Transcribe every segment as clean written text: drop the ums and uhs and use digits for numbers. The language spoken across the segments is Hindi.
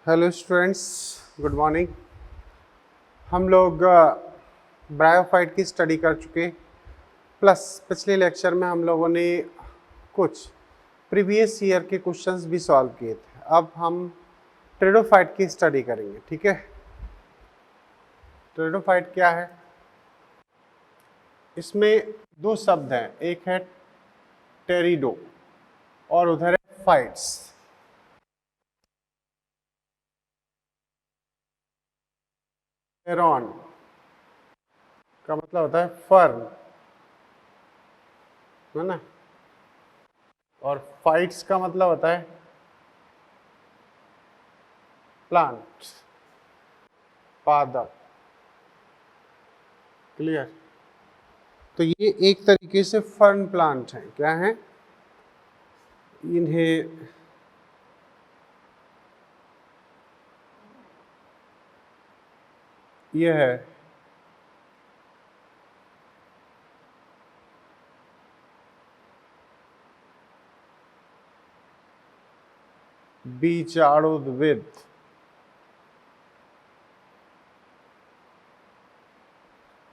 Hello students, good morning. हम लोग ब्रायोफाइट की स्टडी कर चुके, प्लस पिछले लेक्चर में हम लोगों ने कुछ प्रीवियस ईयर के क्वेश्चंस भी सॉल्व किए थे। अब हम टेरिडोफाइट की स्टडी करेंगे, ठीक है। टेरिडोफाइट क्या है? इसमें दो शब्द हैं, एक है टेरिडो और उधर है फाइट्स। टेरॉन का मतलब होता है फर्न, है ना, और फाइट्स का मतलब होता है प्लांट, पादप। क्लियर? तो ये एक तरीके से फर्न प्लांट हैं। क्या हैं? इन्हें यह है बीजाणुद्विद।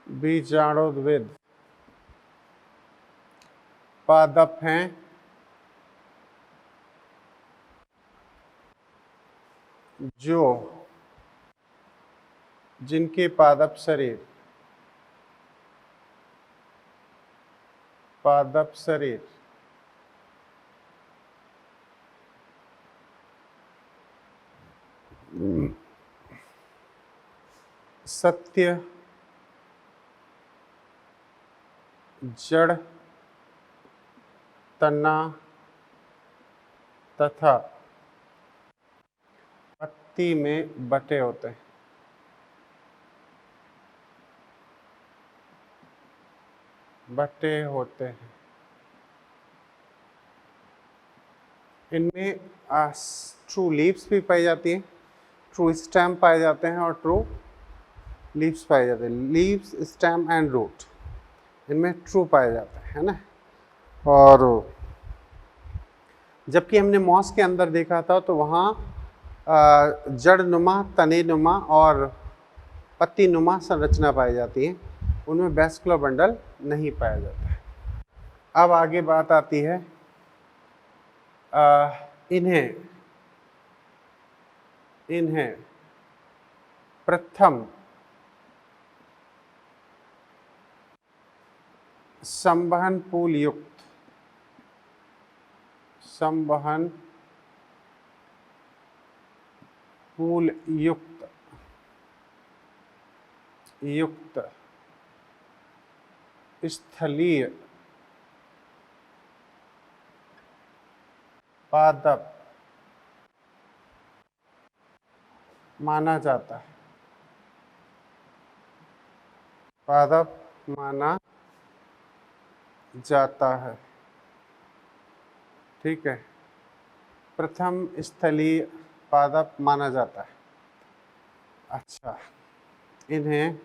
बीजाणुद्विद पादप हैं जो जिनके पादप शरीर सत्य, जड़, तना तथा पत्ती में बटे होते हैं। इनमें ट्रू लीव्स भी पाई जाती हैं, ट्रू स्टेम पाए जाते हैं और ट्रू लीव्स पाए जाते हैं। लीव्स, स्टेम एंड रूट इनमें ट्रू पाए जाते हैं, है ना। और जबकि हमने मॉस के अंदर देखा था तो वहाँ जड़ नुमा, तने नुमा और पत्ती नुमा संरचना पाई जाती है, उनमें वैस्कुलर बंडल नहीं पाया जाता है। अब आगे बात आती है इन्हें प्रथम संवहन पूल युक्त स्थलीय पादप माना जाता है, ठीक है। प्रथम स्थलीय पादप माना जाता है। अच्छा, इन्हें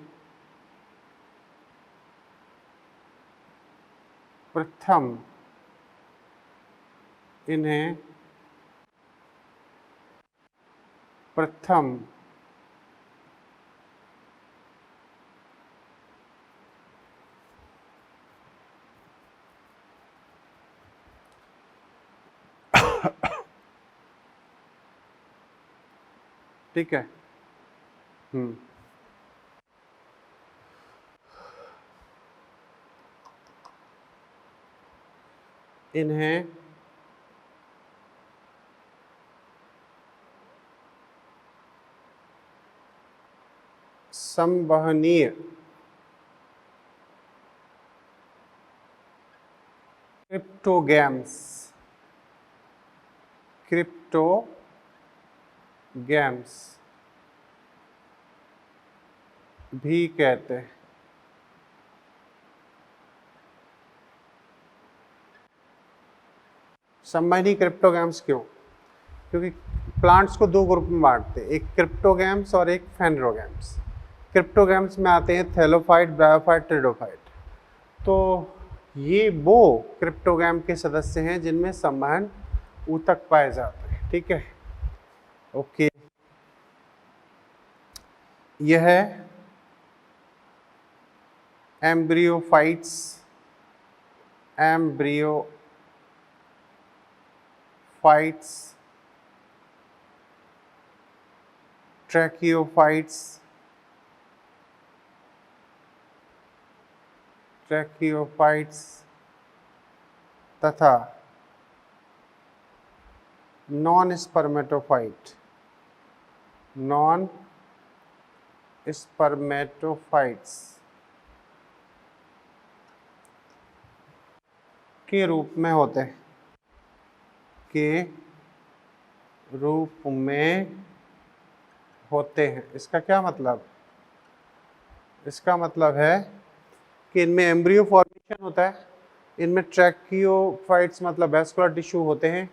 प्रथम ठीक है। इन्हें संवहनीय क्रिप्टोगैम्स भी कहते हैं। संवहनी क्रिप्टोगैम्स क्यों? क्योंकि प्लांट्स को दो ग्रुप में बांटते हैं, एक क्रिप्टोगैम्स और एक फेनरोगैम्स। क्रिप्टोगैम्स में आते हैं थैलोफाइट, ब्रायोफाइट, टेरिडोफाइट। तो ये वो क्रिप्टोगैम के सदस्य हैं जिनमें संवहन ऊतक पाए जाते हैं, ठीक है। ओके, यह एम्ब्रियोफाइट्स, ट्रैकियोफाइट्स, तथा नॉन स्पर्मेटोफाइट्स के रूप में होते हैं, इसका क्या मतलब? इसका मतलब है कि इनमें एम्ब्रियो फॉर्मेशन होता है, इनमें ट्रैकियोफाइट्स मतलब वैस्कुलर टिश्यू होते हैं,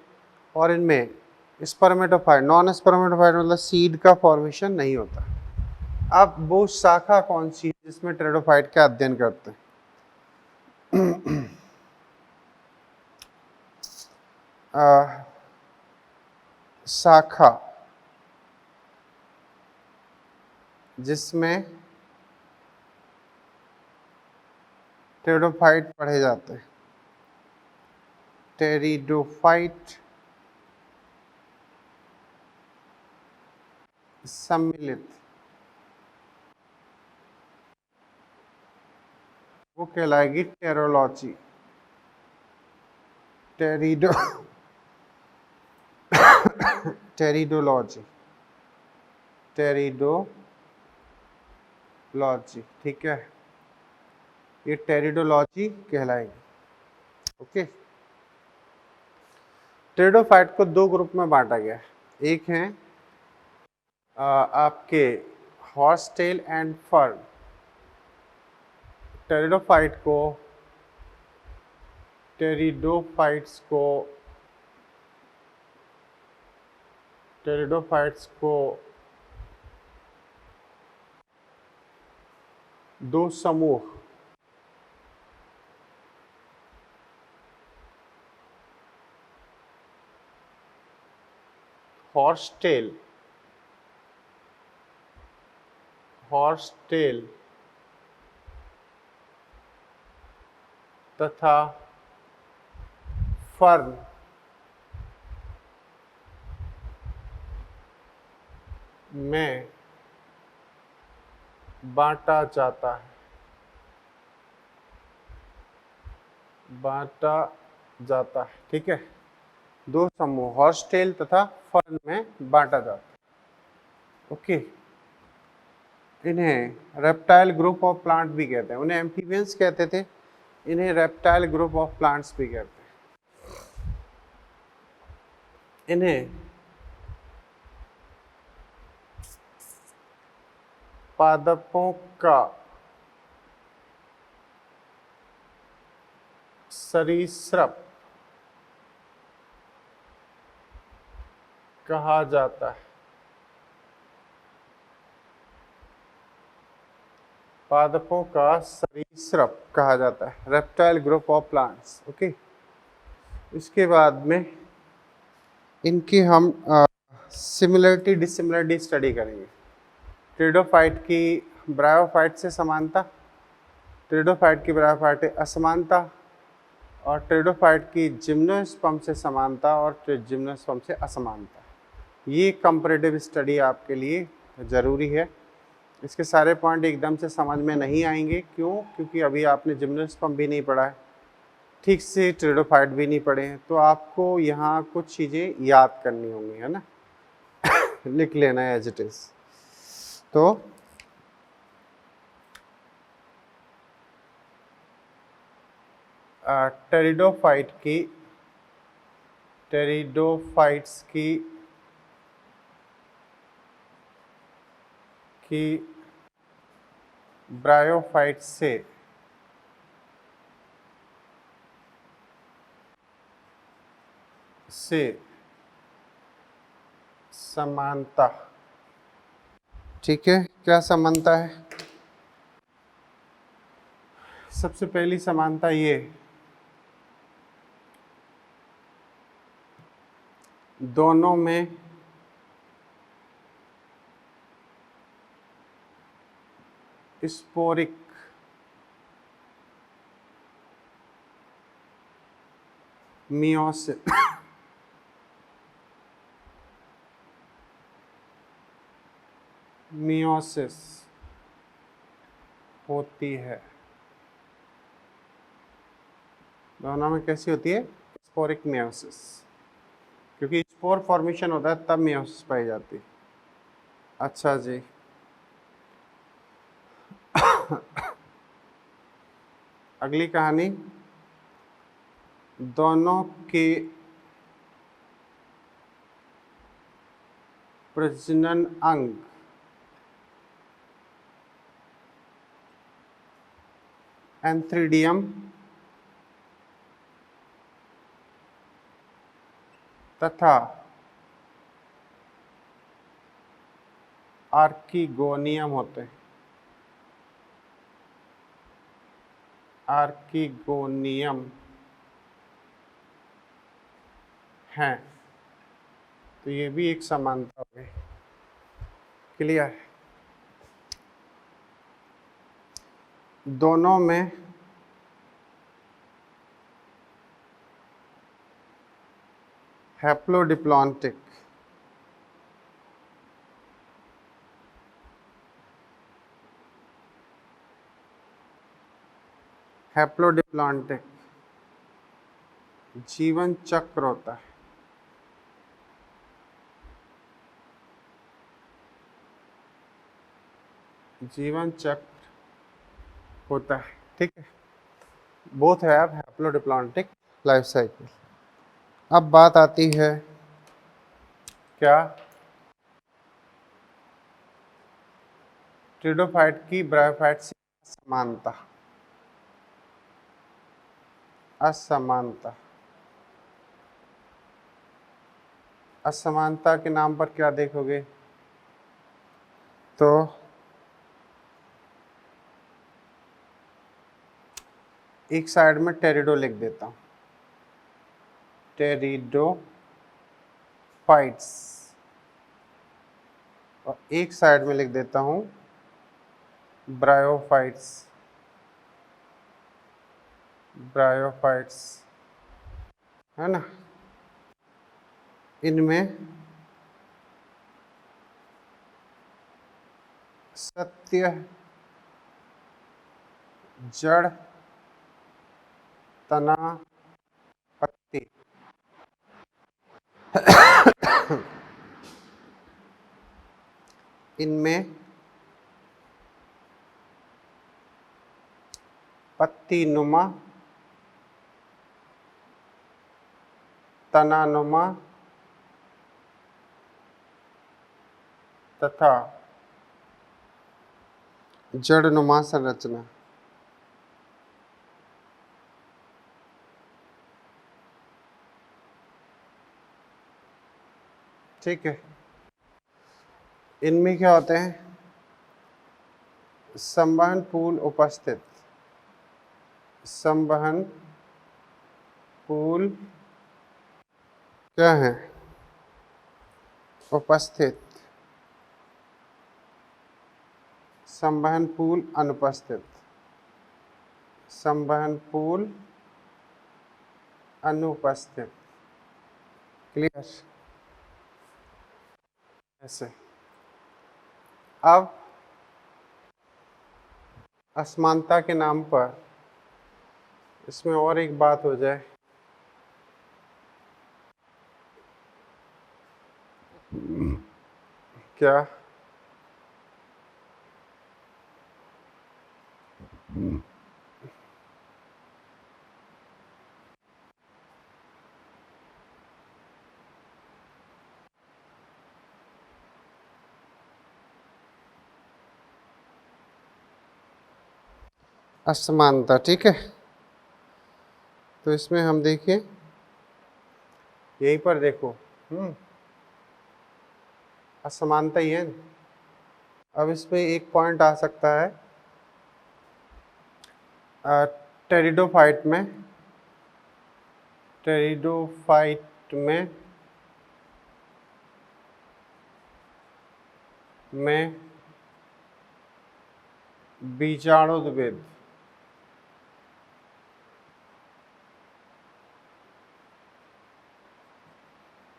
और इनमें स्पर्मेटोफाइट, नॉन स्पर्मेटोफाइट मतलब सीड का फॉर्मेशन नहीं होता। अब वो शाखा कौन सी है जिसमें टेरिडोफाइट का अध्ययन करते हैं? शाखा जिसमें टेरिडोफाइट पढ़े जाते हैं, टेरिडोफाइट सम्मिलित, वो कहलाएगी टेरोलॉजी, टेरिडोलॉजी, ठीक है, ये टेरिडोलॉजी कहलाएगी। ओके, टेरिडोफाइट को दो ग्रुप में बांटा गया है। एक है आपके हॉर्सटेल एंड फर्न। टेरिडोफाइट्स को दो समूह, हॉर्सटेल तथा फर्न में बांटा जाता है, ठीक है। दो समूह हॉर्सटेल तथा फर्न में बांटा जाता है। ओके, इन्हें रेप्टाइल ग्रुप ऑफ प्लांट भी कहते हैं। उन्हें एम्फीबियंस कहते थे, इन्हें रेप्टाइल ग्रुप ऑफ प्लांट्स भी कहते हैं। इन्हें पादपों का सरीसृप कहा जाता है। पादपों का सरीसृप कहा जाता है, reptile group of plants. Okay, इसके बाद में इनकी हम सिमिलरिटी डिसिमिलरिटी स्टडी करेंगे। टेरिडोफाइट की ब्रायोफाइट से समानता, टेरिडोफाइट की ब्रायोफाइट असमानता, और टेरिडोफाइट की जिम्नोस्पर्म से समानता और जिम्नोस्पर्म से असमानता। ये कंपैरेटिव स्टडी आपके लिए ज़रूरी है। इसके सारे पॉइंट एकदम से समझ में नहीं आएंगे। क्यों? क्योंकि अभी आपने जिम्नोस्पर्म भी नहीं पढ़ा है, ठीक से टेरिडोफाइट भी नहीं पढ़े हैं, तो आपको यहाँ कुछ चीज़ें याद करनी होंगी, है ना। लिख लेना है एज इट इज़। तो टेरिडोफाइट्स की ब्रायोफाइट से समानता, ठीक है। क्या समानता है? सबसे पहली समानता ये, दोनों में स्पोरिक मियोसिस मियोसिस होती है। दोनों में कैसी होती है? स्पोरिक मियोसिस, क्योंकि स्पोर फॉर्मेशन होता है तब मियोसिस पाई जाती है। अच्छा जी, अगली कहानी, दोनों के प्रजनन अंग एंथ्रीडियम तथा आर्किगोनियम होते हैं। आर्किगोनियम हैं, तो ये भी एक समानता हो गई। क्लियर? दोनों में हैप्लोडिप्लॉन्टिक हैप्लोडिप्लॉन्टिक जीवन चक्र होता है। जीवन चक्र होता है, ठीक है। Both have haplodiplontic life cycle. अब बात आती है क्या? टेरिडोफाइट की ब्रायोफाइट से असमानता। असमानता, असमानता के नाम पर क्या देखोगे? तो एक साइड में टेरिडो लिख देता हूं, टेरिडोफाइट्स, और एक साइड में लिख देता हूं ब्रायोफाइट्स। ब्रायोफाइट्स है ना, इनमें सत्य, जड़, तना, पत्ती, इनमें पत्ती नुमा, तनानुमा तथा जड़नुमा संरचना। ठीक है, इनमें क्या होते हैं? संवहन पूल उपस्थित, संवहन पूल क्या है? उपस्थित, संवहन पूल अनुपस्थित, संवहन पूल अनुपस्थित। क्लियर? ऐसे। अब असमानता के नाम पर इसमें और एक बात हो जाए, क्या? असमानता, ठीक है। तो इसमें हम देखिए, यहीं पर देखो, असमानता ही है। अब इसमें एक पॉइंट आ सकता है, टेरिडोफाइट में, टेरिडोफाइट में बीजाणुद्विद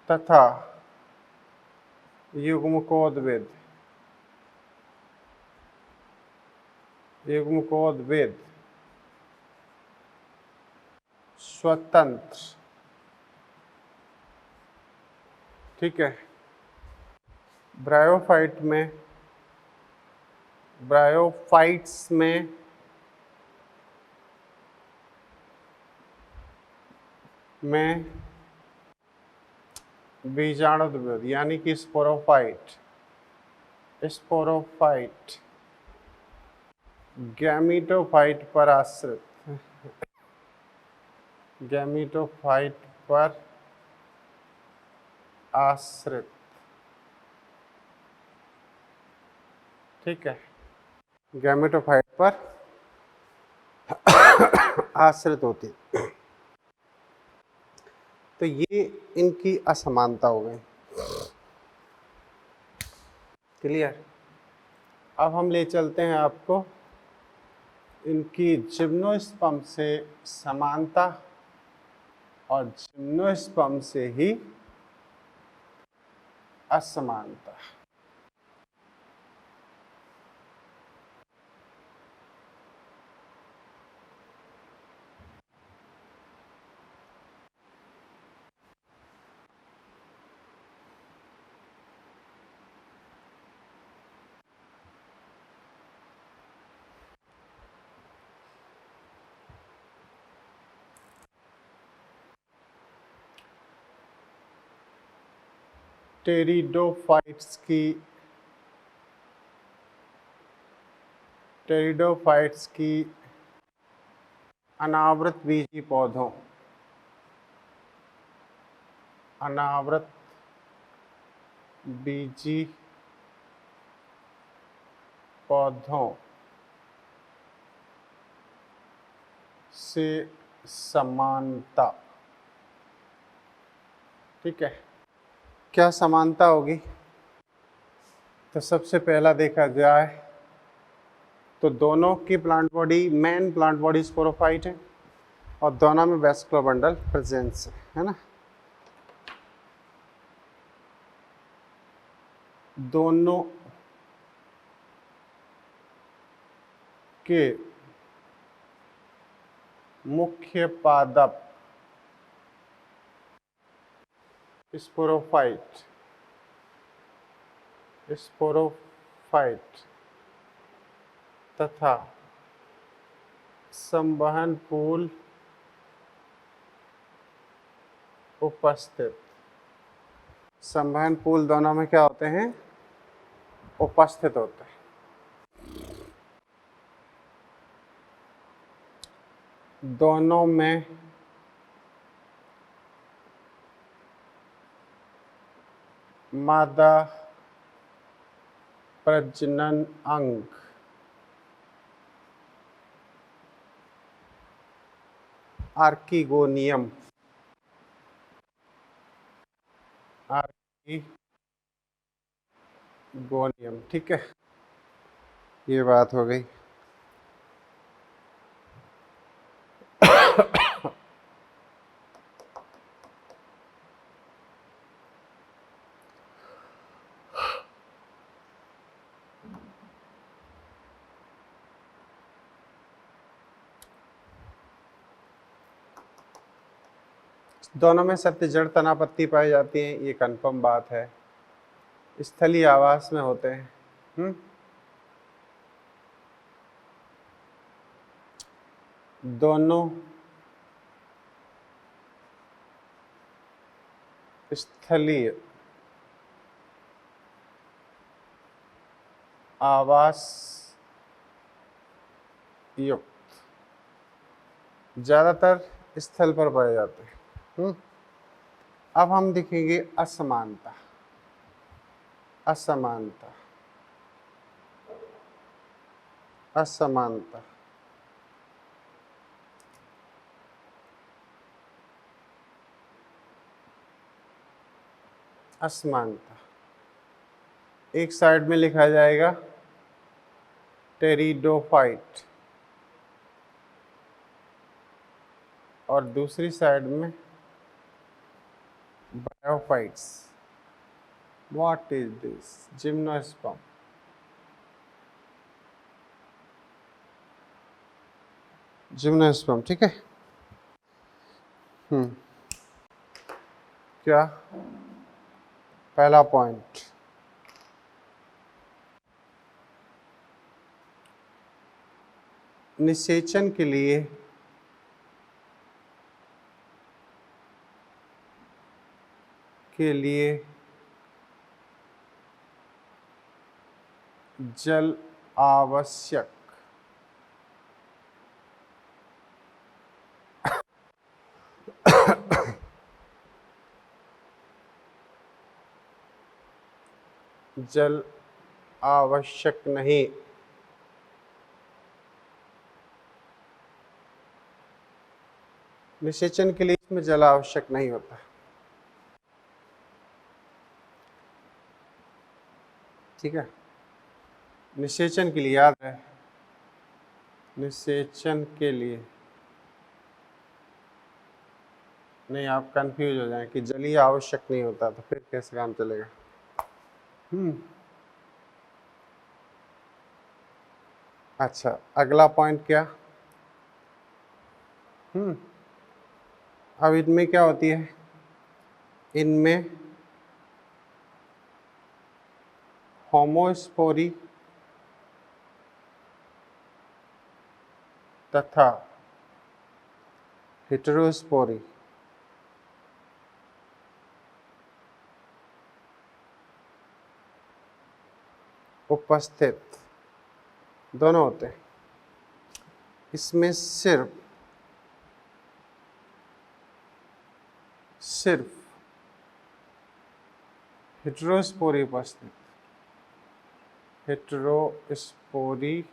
तथा युग्मकोद्विद स्वतंत्र, ठीक है। ब्रायोफाइट्स में बीजाणुद्विद यानी कि स्पोरोफाइट गैमीटोफाइट पर आश्रित, ठीक है, गैमेटोफाइट पर आश्रित होती। तो ये इनकी असमानता हो गई। क्लियर। अब हम ले चलते हैं आपको इनकी जिम्नोस्पर्म से समानता और जिम्नोस्पर्म से ही असमानता। टेरिडोफाइट्स की अनावृत बीजी पौधों से समानता, ठीक है। क्या समानता होगी? तो सबसे पहला देखा जाए तो दोनों की plant body, main plant body sporophyte है और दोनों में वेस्कुलर बंडल प्रेजेंस है ना। दोनों के मुख्य पादप स्पोरोफाइट तथा संवहन पूल उपस्थित। संवहन पूल दोनों में क्या होते हैं? उपस्थित होते हैं। दोनों में मादा प्रजनन अंग आर्किगोनियम ठीक है, ये बात हो गई। दोनों में सत्य जड़ तनापत्ति पाई जाती है, ये कंफर्म बात है। स्थलीय आवास में होते हैं। दोनों स्थलीय आवास युक्त ज्यादातर स्थल पर पाए जाते हैं। अब हम देखेंगे असमानता। असमानता असमानता असमानता एक साइड में लिखा जाएगा टेरिडोफाइट और दूसरी साइड में bryophytes. What is this? Gymnosperm. Gymnosperm, ठीक है। क्या पहला पॉइंट, निषेचन के लिए जल आवश्यक। जल आवश्यक नहीं। निषेचन के लिए इसमें जल आवश्यक नहीं होता। ठीक है, निषेचन के लिए याद है, निषेचन के लिए नहीं, आप कंफ्यूज हो जाएं कि जल ही आवश्यक नहीं होता तो फिर कैसे काम चलेगा। अच्छा, अगला पॉइंट क्या? अब इनमें क्या होती है? इनमें होमोस्पोरी तथा हेटेरोस्पोरी उपस्थित दोनों होते हैं। इसमें सिर्फ हेटेरोस्पोरी उपस्थित, हेटेरोस्पोरी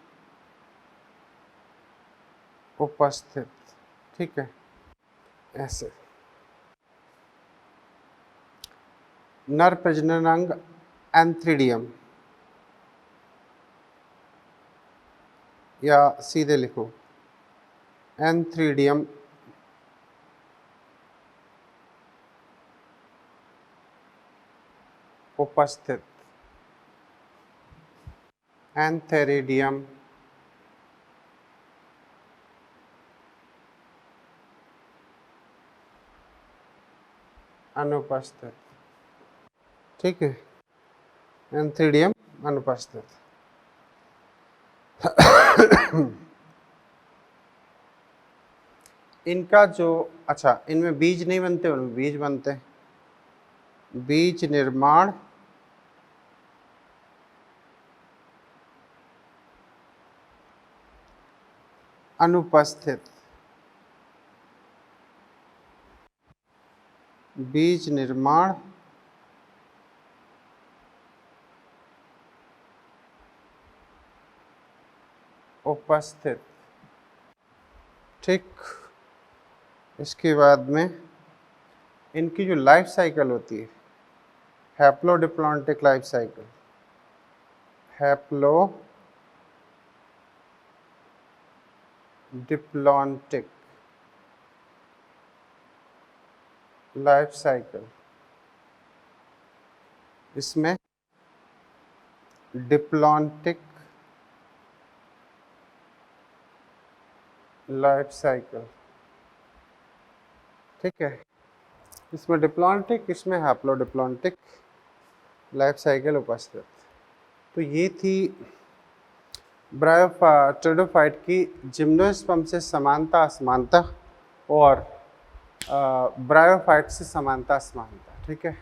उपस्थित, ठीक है। ऐसे नर प्रजनन अंग एंथ्रीडियम, या सीधे लिखो एंथ्रीडियम उपस्थित, एंथेरिडियम अनुपस्थित, ठीक है। एंथ्रीडियम अनुपस्थित। इनका जो, अच्छा, इनमें बीज नहीं बनते, उनमें बीज बनते हैं। बीज निर्माण अनुपस्थित, बीज निर्माण उपस्थित, ठीक। इसके बाद में इनकी जो लाइफ साइकिल होती है, haplodiplontic life cycle, haplodiplontic life cycle, इसमें डिप्लॉन्टिक लाइफ साइकिल, ठीक है। इसमें डिप्लॉन्टिक, इसमें हैप्लोडिप्लॉन्टिक लाइफ साइकिल उपस्थित। तो ये थी टेरिडोफाइट की जिम्नोस्पर्म से समानता असमानता और ब्रायोफाइट से समानता असमानता, ठीक है।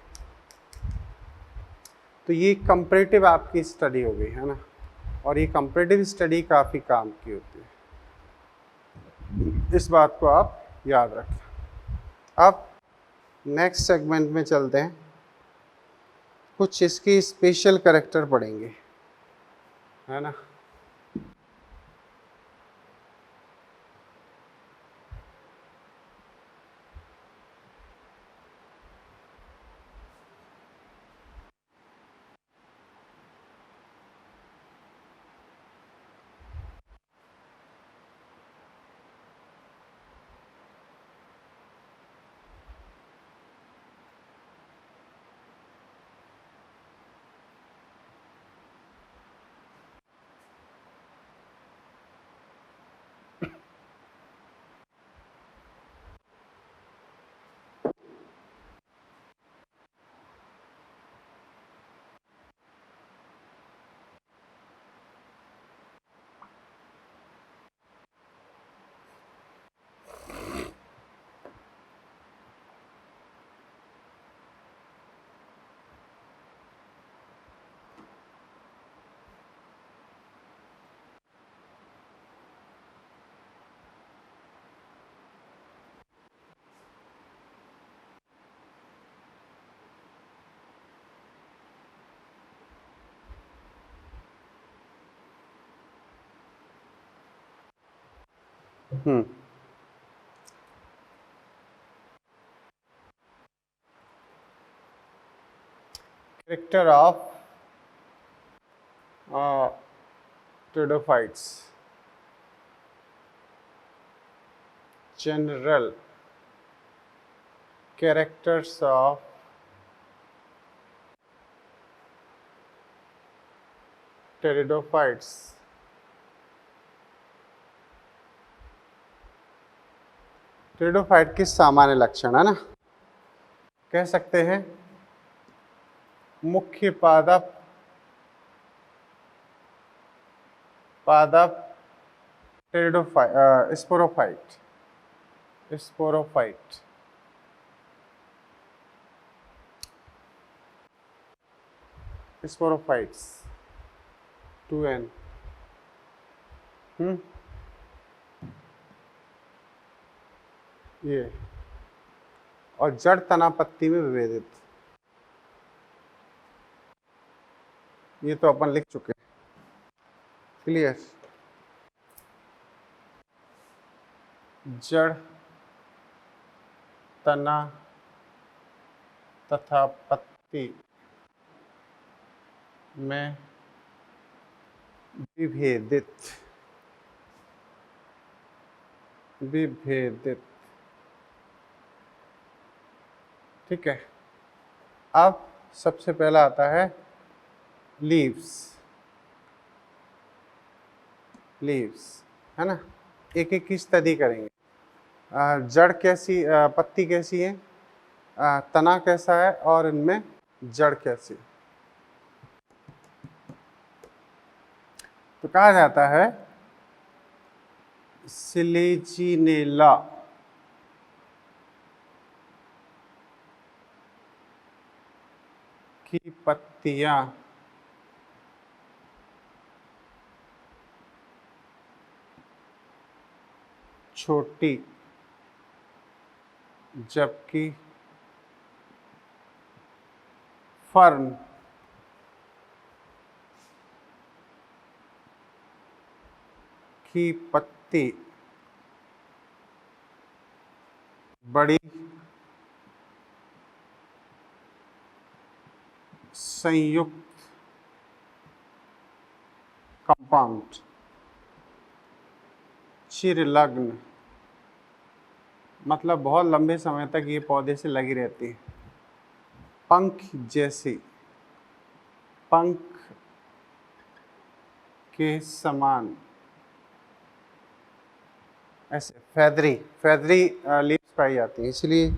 तो ये कंपैरेटिव आपकी स्टडी हो गई है ना, और ये कंपैरेटिव स्टडी काफ़ी काम की होती है, इस बात को आप याद रखें। अब नेक्स्ट सेगमेंट में चलते हैं, कुछ इसकी स्पेशल कैरेक्टर पढ़ेंगे, है ना। Character of pteridophytes, general characters of pteridophytes. pteridophyte की सामान्य लक्षण है ना, कह सकते हैं मुख्य पादप pteridophyte, स्पोरोफाइट स्पोरोफाइट्स 2n। ये और जड़ तना पत्ती में विभेदित, ये तो अपन लिख चुके हैं। क्लियर। जड़ तना तथा पत्ती में विभेदित विभेदित। ठीक है। अब सबसे पहला आता है लीव्स। लीव्स है ना, एक एक की स्टडी करेंगे। जड़ कैसी, पत्ती कैसी है, तना कैसा है और इनमें जड़ कैसी। तो कहा जाता है सिलेजिनेला की पत्तियां छोटी जबकि फर्न की पत्ती बड़ी संयुक्त कंपाउंड चिरलग्न, मतलब बहुत लंबे समय तक ये पौधे से लगी रहती है। पंख जैसी, पंख के समान, ऐसे फेदरी लीव्स पाई जाती हैं, इसलिए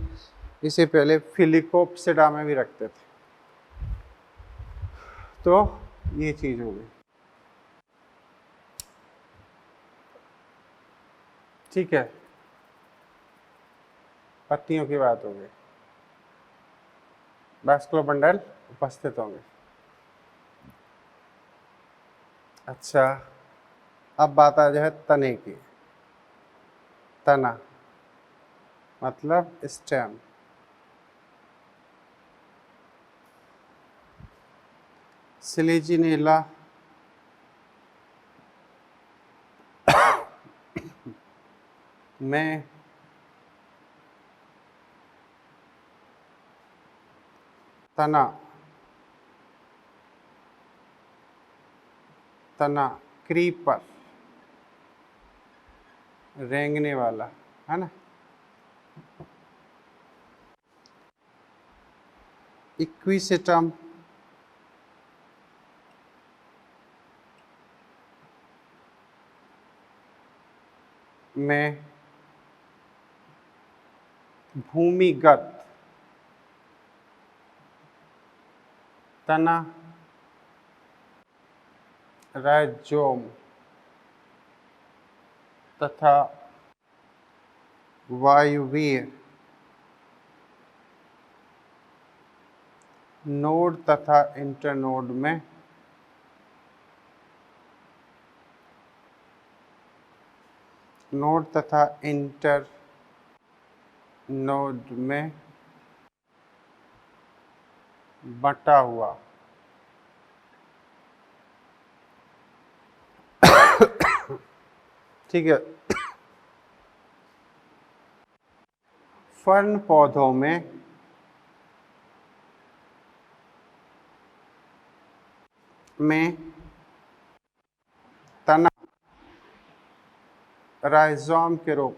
इसे पहले फिलिकोप्सिडा में भी रखते थे। तो ये चीज हो गई। ठीक है, पत्तियों की बात हो गई। वैस्कुलर बंडल उपस्थित होंगे। अच्छा, अब बात आ जाए तने की। तना मतलब स्टेम। सिलेजिनेला में तना क्रीपर, रेंगने वाला है ना। इक्विसेटम में भूमिगत तना राइजोम तथा वायुवीय नोड तथा इंटरनोड में इंटरनोड में बटा हुआ ठीक है। फर्न पौधों में तना राइजोम के रूप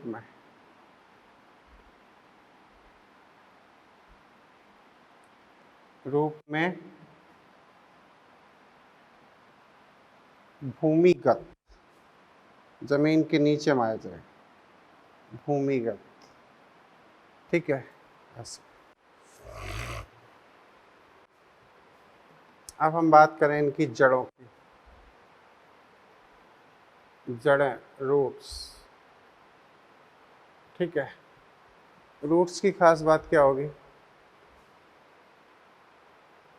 में भूमिगत, जमीन के नीचे माया जाए, भूमिगत, ठीक है। ऐसे अब हम बात करें इनकी जड़ों की। जड़ें, रूट्स, ठीक है। रूट्स की खास बात क्या होगी?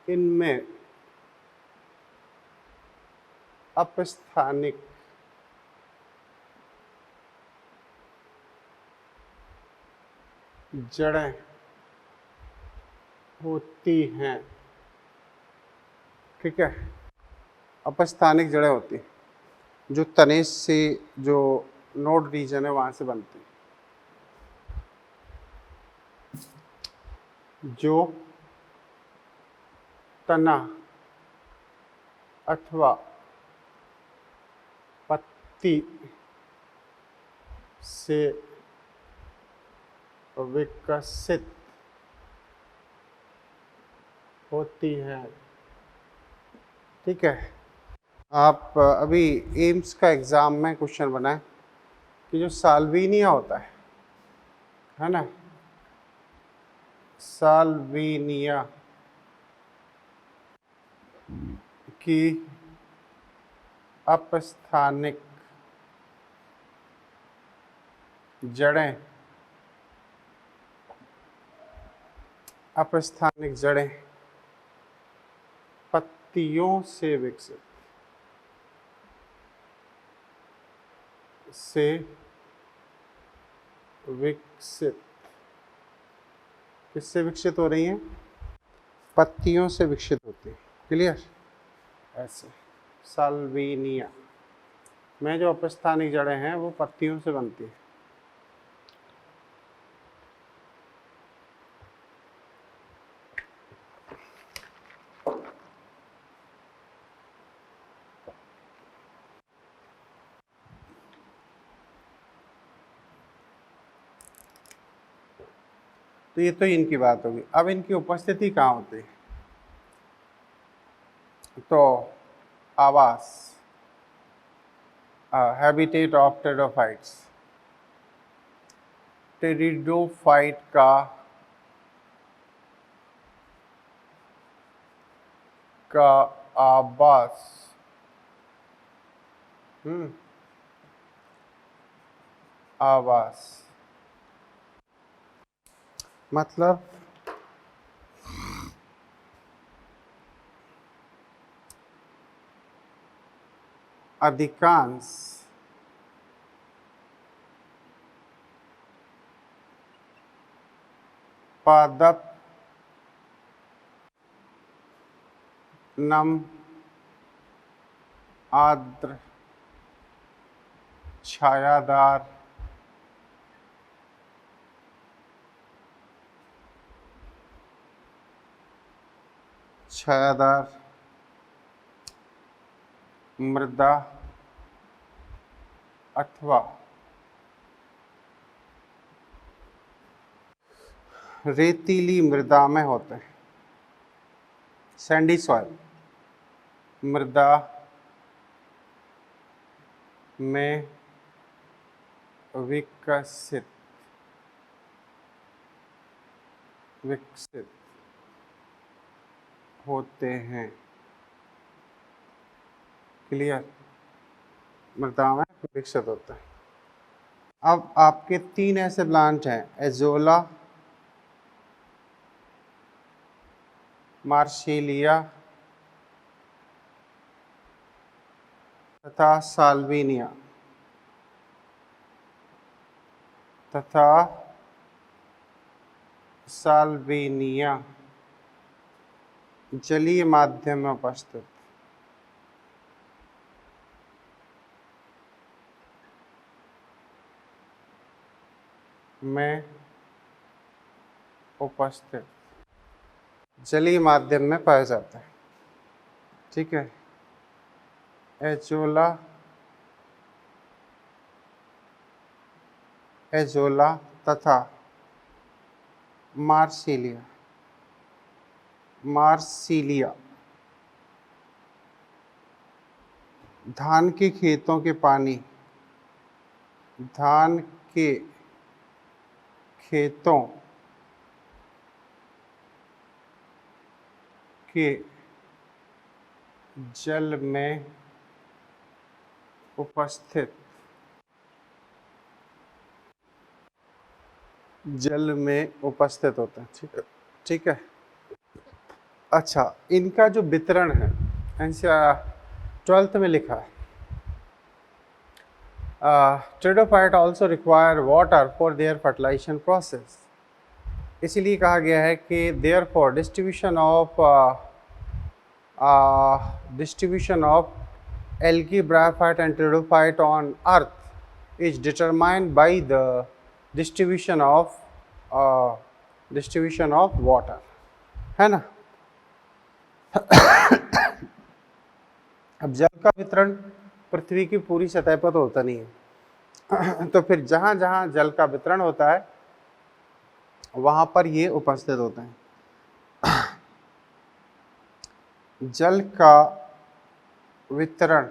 इनमें अपस्थानिक जड़ें होती हैं, ठीक है। अपस्थानिक जड़ें होती हैं जो तने से, जो नोड रीजन है वहां से बनती हैं, जो तना अथवा पत्ती से विकसित होती है, ठीक है। आप अभी एम्स का एग्ज़ाम में क्वेश्चन बना है कि जो साल्विनिया होता है ना, साल्विनिया की अपस्थानिक जड़ें, अपस्थानिक जड़ें पत्तियों से विकसित, किससे विकसित हो रही हैं? पत्तियों से विकसित होती है। क्लियर? ऐसे साल्विनिया में जो अपस्थानिक जड़ें हैं वो पत्तियों से बनती है। तो ये तो इनकी बात होगी। अब इनकी उपस्थिति कहाँ होती है? तो आवास, हैबिटेट ऑफ टेरिडोफाइट्स, टेरिडोफाइट का आवास, आवास मतलब अधिकांश पादप नम, आर्द्र, छायादार, मृदा अथवा रेतीली मृदा में होते हैं। सैंडी सॉइल मृदा में विकसित होते हैं। क्लियर? मृदा में विकसित होते हैं। अब आपके 3 ऐसे प्लांट हैं, एजोला, मार्शेलिया तथा साल्विनिया, जलीय माध्यम में उपस्थित में उपस्थित जलीय माध्यम में पाया जाता है। ठीक है, एजोला, एजोला तथा मार्सिलिया, मार्सिलिया धान के खेतों के पानी, धान के खेतों के जल में उपस्थित, जल में उपस्थित होता है। ठीक है, ठीक है। अच्छा, इनका जो वितरण है, एनसीईआरटी 12th में लिखा है, pteridophyte also require water for their fertilization process. इसीलिए कहा गया है कि therefore distribution of algae, bryophyte and pteridophyte on earth is determined by the distribution of water, है ना। अब जल का वितरण पृथ्वी की पूरी सतह पर तो होता नहीं है, तो फिर जहाँ जहाँ जल का वितरण होता है वहाँ पर ये उपस्थित होते हैं। जल का वितरण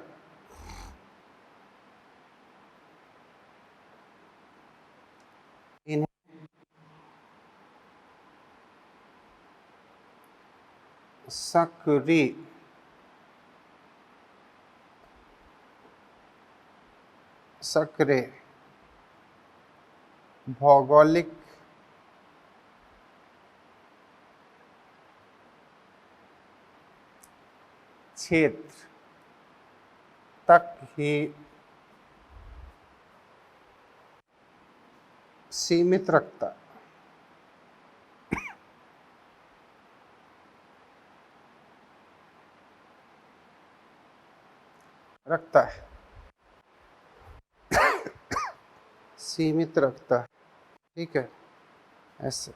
इन्हें सक्रिय भौगोलिक क्षेत्र तक ही सीमित रखता है, सीमित रखता है। ठीक है, ऐसे।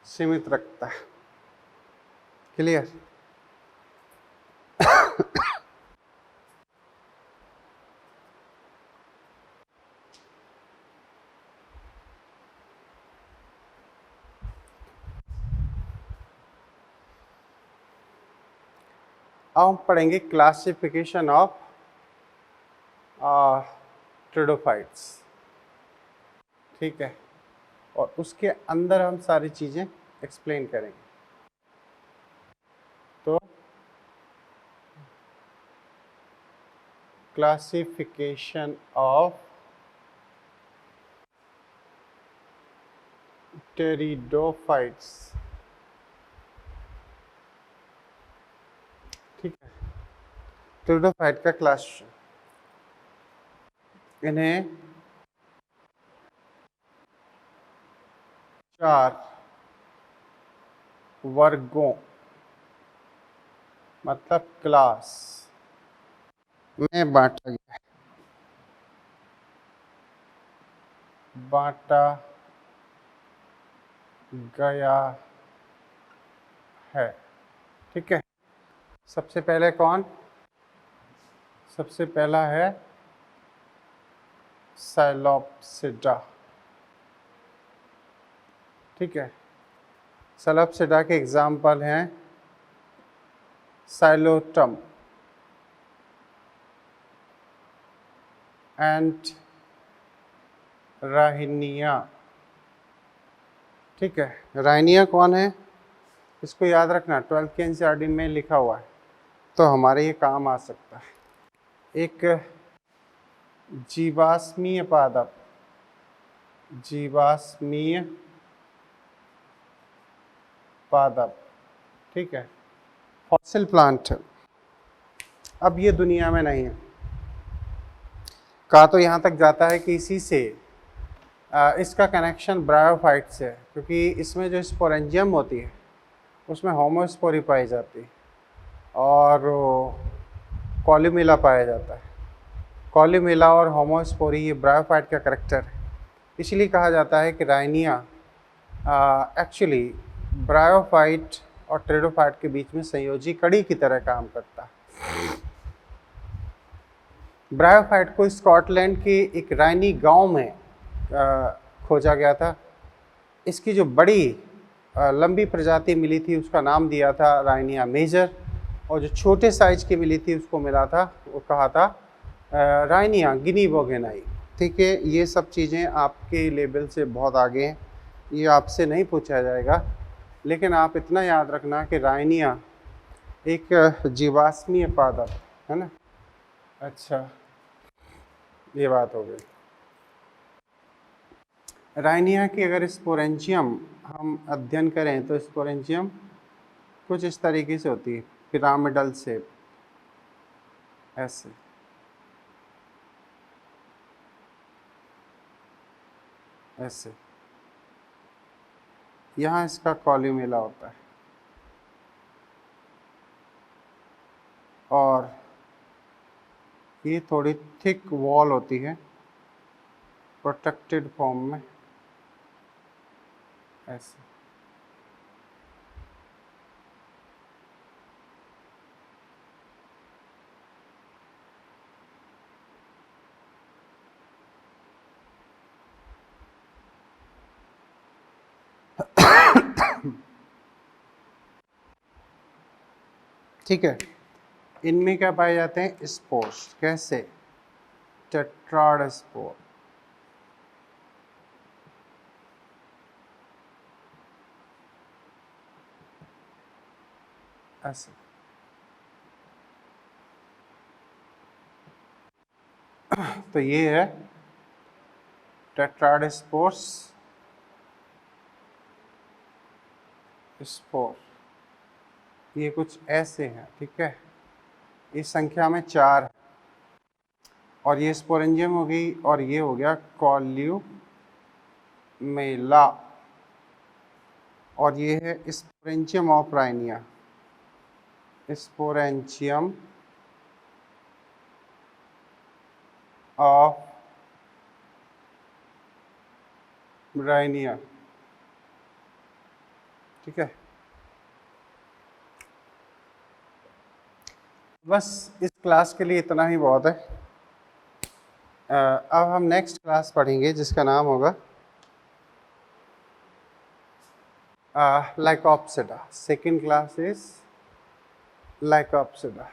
सीमित रखता है। क्लियर। अब हम पढ़ेंगे क्लासिफिकेशन ऑफ ट्रेडोफाइट्स। ठीक है, और उसके अंदर हम सारी चीज़ें एक्सप्लेन करेंगे। तो क्लासिफिकेशन ऑफ टेरिडोफाइट्स। ठीक है, टेरिडोफाइट का क्लास, इन्हें 4 वर्गों मतलब क्लास में बांटा गया है। ठीक है, सबसे पहले कौन? सबसे पहला है साइलोप्सिडा। ठीक है, साइलोप्सिडा के एग्जाम्पल हैं साइलोटम, एंट राहिनिया, ठीक है, राइनिया कौन है इसको याद रखना, 12th के एनसीईआरटी में लिखा हुआ है, तो हमारे ये काम आ सकता है। एक जीवाश्मीय पादप, जीवाश्मीय पादप, ठीक है, फॉसिल प्लांट। अब ये दुनिया में नहीं है, कहा तो यहाँ तक जाता है कि इसी से इसका कनेक्शन ब्रायोफाइट से है, क्योंकि इसमें जो स्पोरेंजियम होती है उसमें होमोस्पोरी पाई जाती है और कॉल्यूमेला पाया जाता है। कॉल्यूमेला और होमोस्पोरी ये ब्रायोफाइट का करेक्टर है, इसलिए कहा जाता है कि राइनिया एक्चुअली ब्रायोफाइट और टेरिडोफाइट के बीच में संयोजी कड़ी की तरह काम करता है। ब्रायोफाइट को स्कॉटलैंड के एक राइनी गांव में खोजा गया था। इसकी जो बड़ी लंबी प्रजाति मिली थी उसका नाम दिया था राइनिया मेजर, और जो छोटे साइज की मिली थी उसको मिला था, वो कहा था राइनिया गिनी बोगेनाई। ठीक है, ये सब चीज़ें आपके लेवल से बहुत आगे हैं, ये आपसे नहीं पूछा जाएगा, लेकिन आप इतना याद रखना कि राइनिया एक जीवाश्मीय पादप है ना। अच्छा, ये बात हो गई। राइनिया की अगर स्पोरेंजियम हम अध्ययन करें तो स्पोरेंजियम कुछ इस तरीके से होती है, पिरामिडल शेप, ऐसे। ऐसे यहाँ इसका कॉल्यूमेला होता है और ये थोड़ी थिक वॉल होती है प्रोटेक्टेड फॉर्म में, ऐसे। ठीक है, इनमें क्या पाए जाते हैं, स्पोर्स। कैसे, टेट्राड स्पोर, ऐसे। तो ये है टेट्राड स्पोर्स, स्पोर, ये कुछ ऐसे हैं। ठीक है, इस संख्या में 4 है, और ये स्पोरेंजियम हो गई, और ये हो गया कॉल्यूमेला, और ये है sporangium of Rhynia, sporangium of Rhynia. ठीक है, बस इस क्लास के लिए इतना ही बहुत है। अब हम नेक्स्ट क्लास पढ़ेंगे जिसका नाम होगा Lycopsida. Second class is Lycopsida.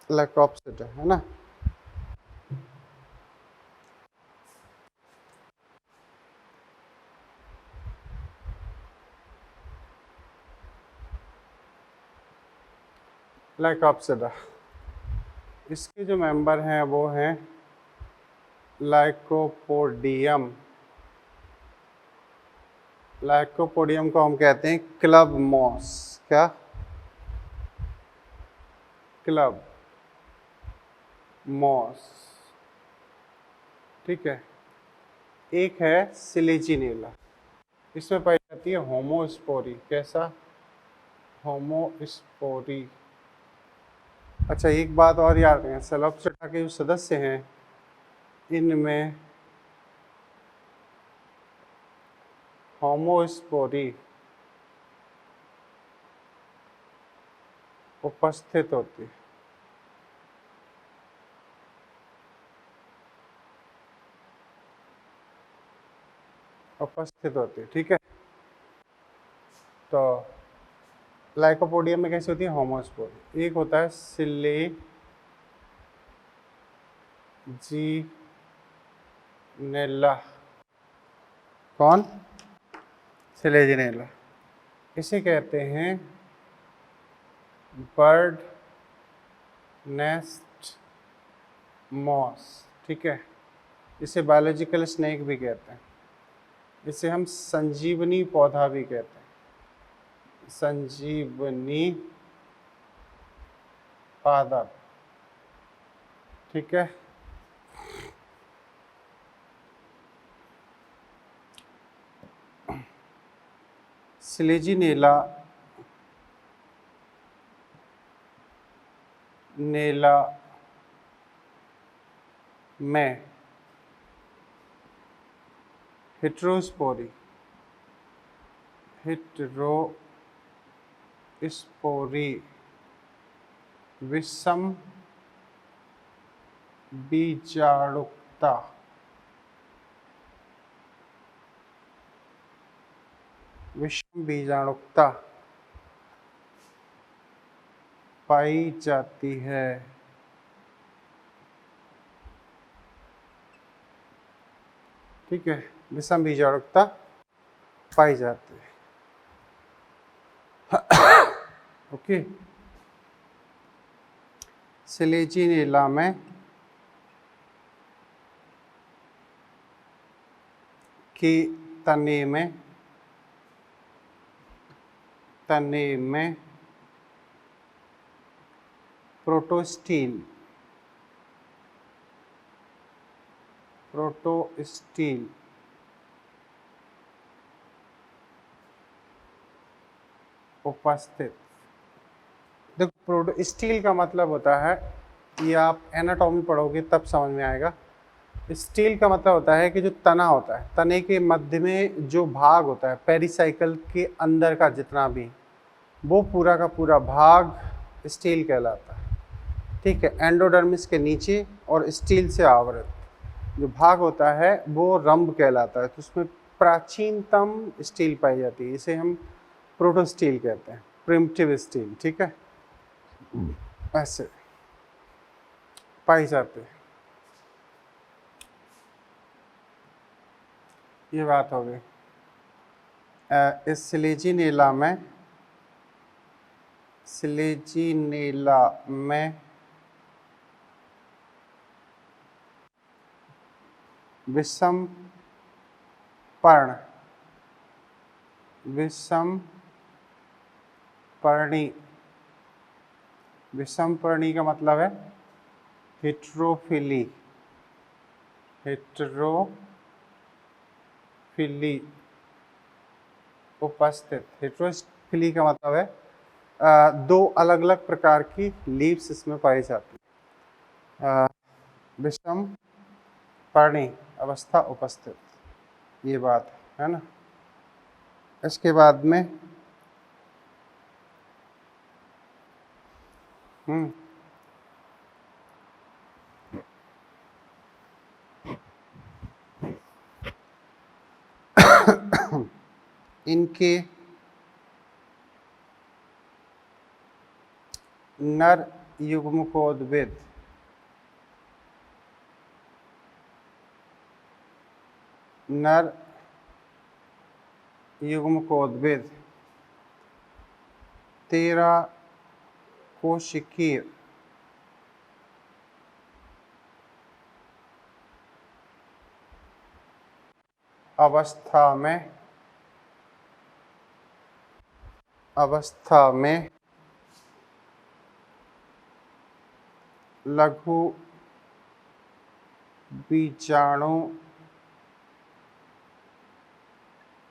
Lycopsida है ना। लाइकोप्सिडा, इसके जो मेंबर हैं वो हैं लाइकोपोडियम। लाइकोपोडियम को हम कहते हैं क्लब मॉस। क्या, क्लब मॉस। ठीक है, एक है सिलिजिनेला, इसमें पाई जाती है होमोस्पोरी। कैसा, होमोस्पोरी। अच्छा, एक बात और याद रखें, सेलोप्सिडा के जो सदस्य हैं इनमें होमोस्पोरी उपस्थित होती है। उपस्थित होती है, ठीक है। तो लाइकोपोडियम में कैसी होती है? होमोस्पोरी। एक होता है सिलेजिनेला। कौन? सिलेजिनेला। इसे कहते हैं बर्ड नेस्ट मॉस, ठीक है। इसे बायोलॉजिकल स्नेक भी कहते हैं। इसे हम संजीवनी पौधा भी कहते हैं, संजीवनी पादप, ठीक है। सिलेजिनेला में हेटेरोस्पोरी विषम बीजाणुकता पाई जाती है। ठीक है, विषम बीजाणुकता पाई जाती है। ओके। सिलेजिनेला में की तने में प्रोटोस्टील उपस्थित। देखो, प्रोटोस्टील का मतलब होता है, ये आप एनाटॉमी पढ़ोगे तब समझ में आएगा। स्टील का मतलब होता है कि जो तना होता है, तने के मध्य में जो भाग होता है, पेरिसाइकिल के अंदर का जितना भी, वो पूरा का पूरा भाग स्टील कहलाता है, ठीक है। एंडोडर्मिस के नीचे और स्टील से आवृत जो भाग होता है वो रंभ कहलाता है। तो उसमें प्राचीनतम स्टील पाई जाती है, इसे हम प्रोटोस्टील कहते हैं, प्रिमिटिव स्टील, ठीक है। ऐसे पाई जाते हैं। ये बात हो गई। इस सिलेजिनेला में विषम पर्णी का मतलब है हेटेरोफिली उपस्थित। हेटेरोफिली का मतलब है दो अलग अलग प्रकार की लीव्स इसमें पाई जाती है। विषम पर्णी अवस्था उपस्थित, ये बात है ना। इसके बाद में इनके नर युग्मकोद्भिद युग्मकोद्भिद 13 कोशिकीय अवस्था में लघु बीजाणु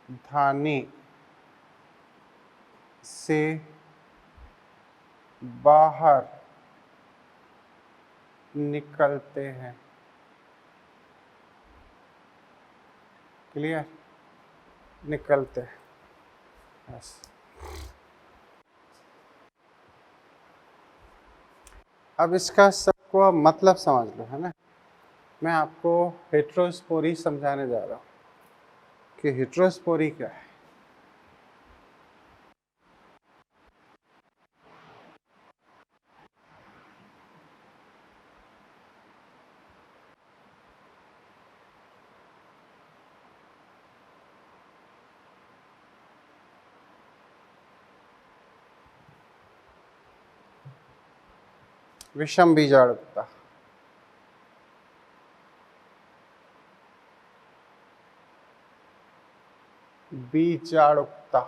धानी से बाहर निकलते हैं। क्लियर? निकलते हैं। बस अब इसका सबको मतलब समझ लो, है ना। मैं आपको हेट्रोस्पोरी समझाने जा रहा हूँ कि हेट्रोस्पोरी क्या है। विषम बीजाणुता, बीजाणुता,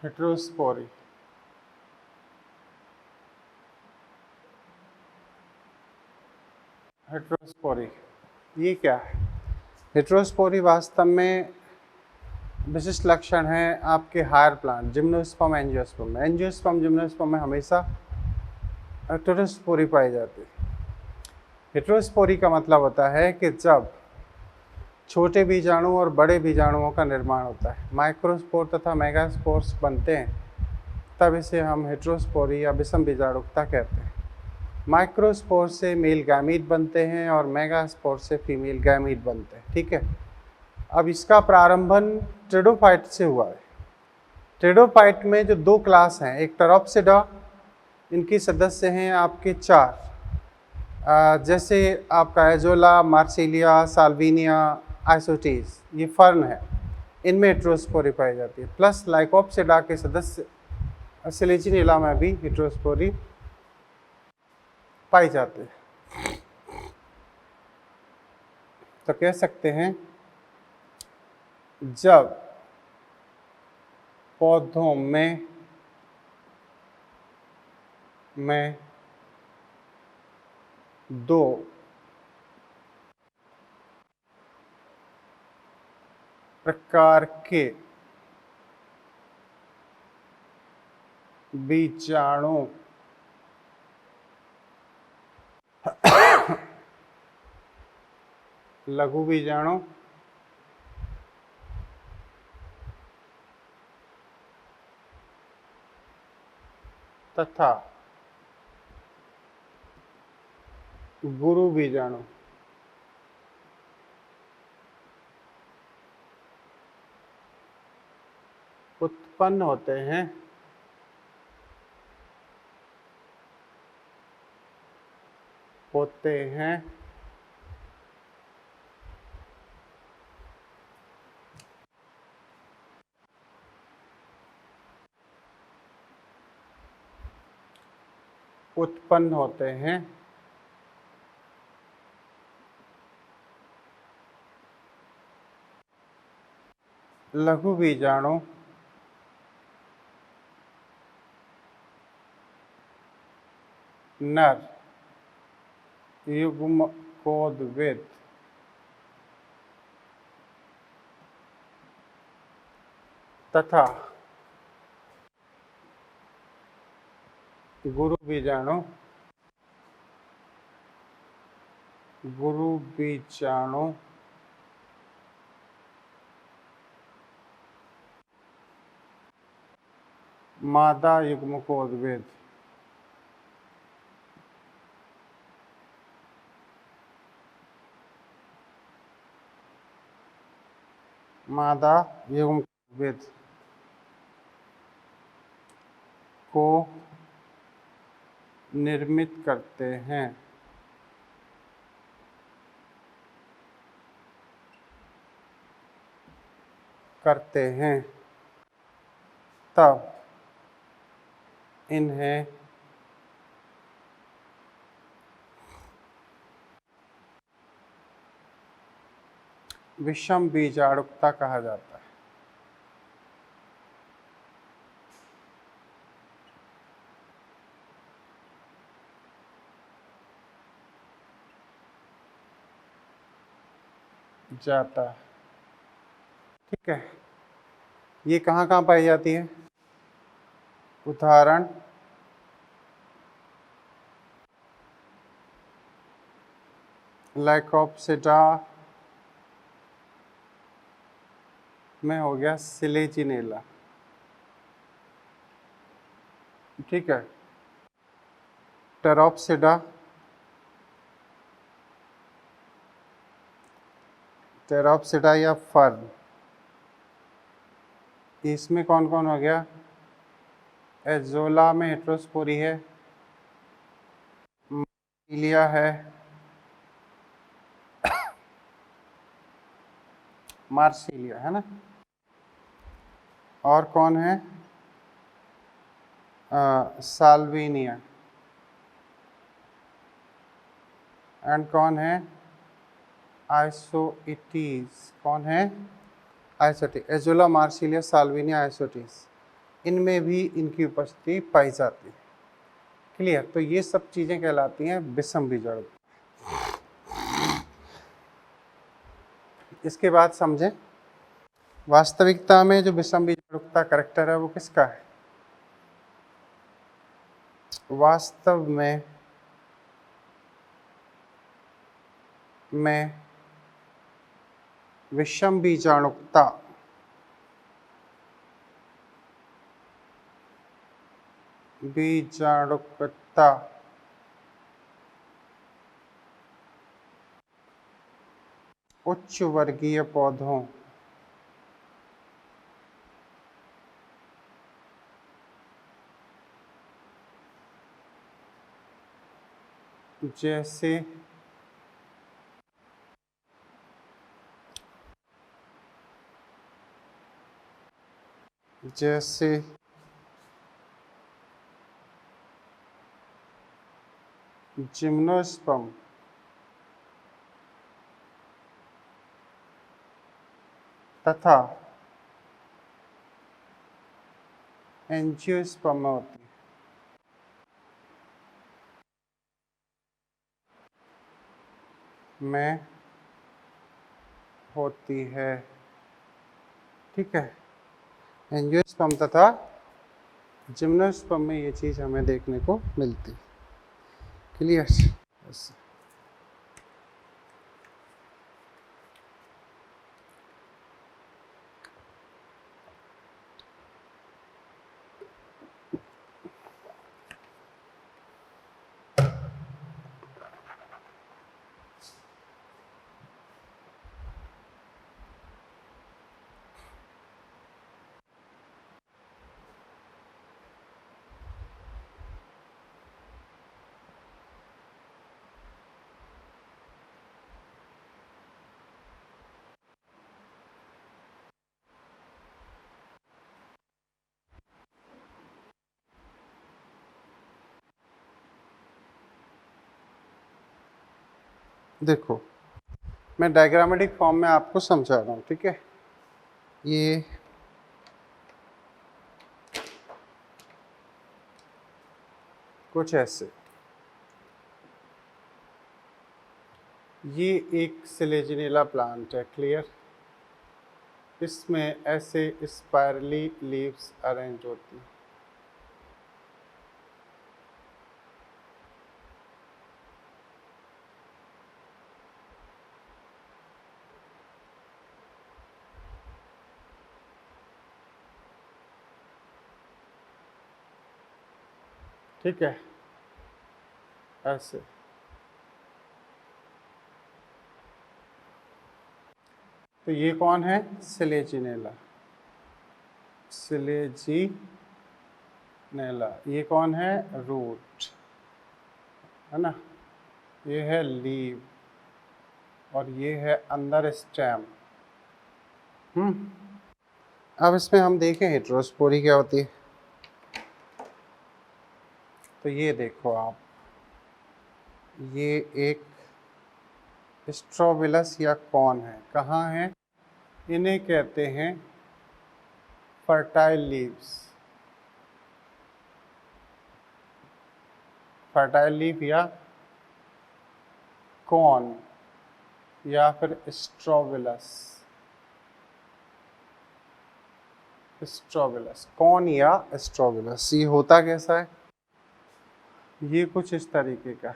हेट्रोस्पोरी, हेट्रोस्पोरी ये क्या है? हेट्रोस्पोरी वास्तव में विशिष्ट लक्षण है आपके हायर प्लांट जिम्नोस्पर्म एंजियोस्पर्म में। एंजियोस्पर्म जिम्नोस्पर्म में हमेशा हेट्रोस्पोरी पाई जाती है। हेट्रोस्पोरी का मतलब होता है कि जब छोटे बीजाणु और बड़े बीजाणुओं का निर्माण होता है, माइक्रोस्पोर तथा मेगास्पोर्स बनते हैं, तब इसे हम हेट्रोस्पोरी या विषम बीजाणुता कहते हैं। माइक्रोस्पोर से मेल गैमीट बनते हैं और मेगास्पोर से फीमेल गैमीट बनते हैं। ठीक है। अब इसका प्रारंभन ट्रेडोफाइट से हुआ है। ट्रेडोफाइट में जो दो क्लास हैं, एक टेरोप्सिडा, इनके सदस्य हैं आपके 4, जैसे आपका एजोला, मार्सिलिया, साल्विनिया, आइसोटीज, ये फर्न है, इनमें हेट्रोस्पोरी पाई जाती है। प्लस लाइकोप्सिडा के सदस्य सिलिचिनिला में भी हेट्रोस्पोरी पाई जाती है। तो कह सकते हैं जब पौधों में दो प्रकार के बीजाणु लघु बीजाणु तथा गुरु बीजाणु उत्पन्न होते हैं उत्पन्न होते हैं लघु बीजाणु नर युग्मकोद्भिद तथा गुरु बीजाणु मादा युग्मकोद्भिद मादा युग्मकोद्भिद को निर्मित करते हैं तब इन्हें विषम बीजाणुता कहा जाता है। ठीक है। ये कहाँ कहाँ पाई जाती है? उदाहरण लाइकोप्सिडा में हो गया सिलेजिनेला, ठीक है। टेरोप्सिडा, टेरोप्सिडा या फर्न, इसमें कौन कौन हो गया? एजोला में हेट्रोस्पोरी है, मार्सिलिया है, मार्सिलिया है ना, और कौन है? साल्विनिया, एंड कौन है? आइसोइटीज। कौन है? आइसोटीज। एजोला, मार्सिलिया, साल्विनिया, आइसोटीज, इनमें भी इनकी उपस्थिति पाई जाती है। क्लियर? तो ये सब चीजें कहलाती हैं विषम बीजाणु। इसके बाद समझें, वास्तविकता में जो विषम बीजाणुता करेक्टर है वो किसका है? वास्तव में विषम बीजाणुता उच्च वर्गीय पौधों जैसे जिम्नोस्पर्म तथा एंजियोस्पर्म में होती है, ठीक है। एंजियोस्पर्म तथा जिम्नोस्पर्म में ये चीज हमें देखने को मिलती। क्लियर? देखो, मैं डायग्रामेटिक फॉर्म में आपको समझा रहा हूं, ठीक है। ये कुछ ऐसे, ये एक सिलेजिनेला प्लांट है। क्लियर? इसमें ऐसे स्पाइरली लीव्स अरेंज होती हैं, ठीक है, ऐसे। तो ये कौन है? Selaginella, Selaginella. ये कौन है? रूट, है ना। ये है लीव, और ये है अंदर स्टेम। अब इसमें हम देखें हेटेरोस्पोरी क्या होती है। तो ये देखो आप, ये एक स्ट्रोबिलस या कॉन है। कहाँ है? इन्हें कहते हैं फर्टाइल लीव्स, फर्टाइल लीफ या कॉन या फिर स्ट्रोबिलस, स्ट्रोबिलस, कॉन या स्ट्रोबिलस। ये होता कैसा है? ये कुछ इस तरीके का,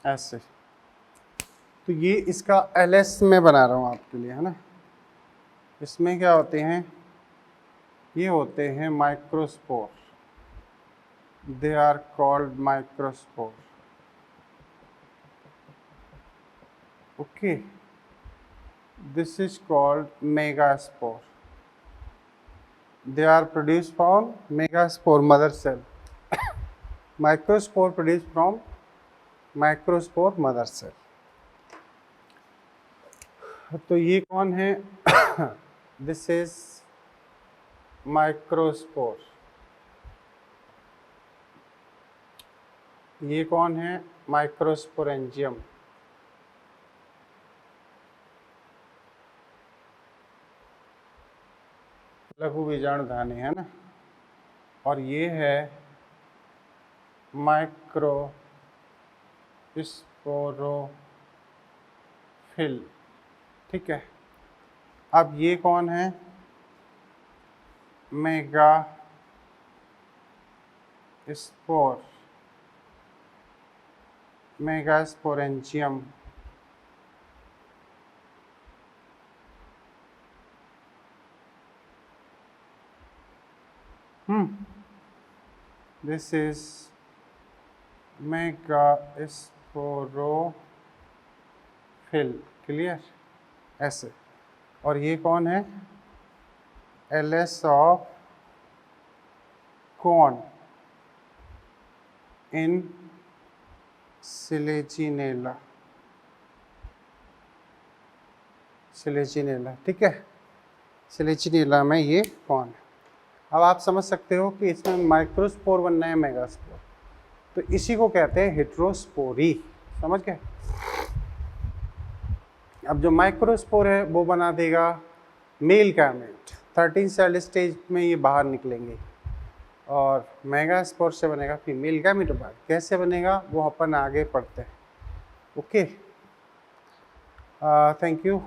ऐसे। तो ये इसका एलएस में बना रहा हूँ आपके लिए, है ना। इसमें क्या होते हैं, ये होते हैं microspore, they are called microspore. Okay, this is called megaspore, they are produced from megaspore mother cell. Microspore produced from microspore mother cell. तो ये कौन है? This is microspore. ये कौन है? माइक्रोस्पोरेंजियम। लघु बीजाणुधानी, है ना। और ये है माइक्रोस्पोरोफिल। ठीक है। अब ये कौन है? Mega spore, megasporangium. This is megasporophyll. Clear? ऐसे। और ये कौन है? एलएस ऑफ कौन? इन सिलेजिनेला, सिलेजिनेला। ठीक है, सिलेजिनेला में ये कौन है। अब आप समझ सकते हो कि इसमें माइक्रोस्पोर बनना है, मेगास्पोर, तो इसी को कहते हैं हेट्रोस्पोरी। समझ गए? अब जो माइक्रोस्पोर है वो बना देगा मेल गैमेट, 13 सेल स्टेज में ये बाहर निकलेंगे, और मेगास्पोर से बनेगा फीमेल गैमेटोफाइट। कैसे बनेगा वो अपन आगे पढ़ते हैं। Okay, thank you.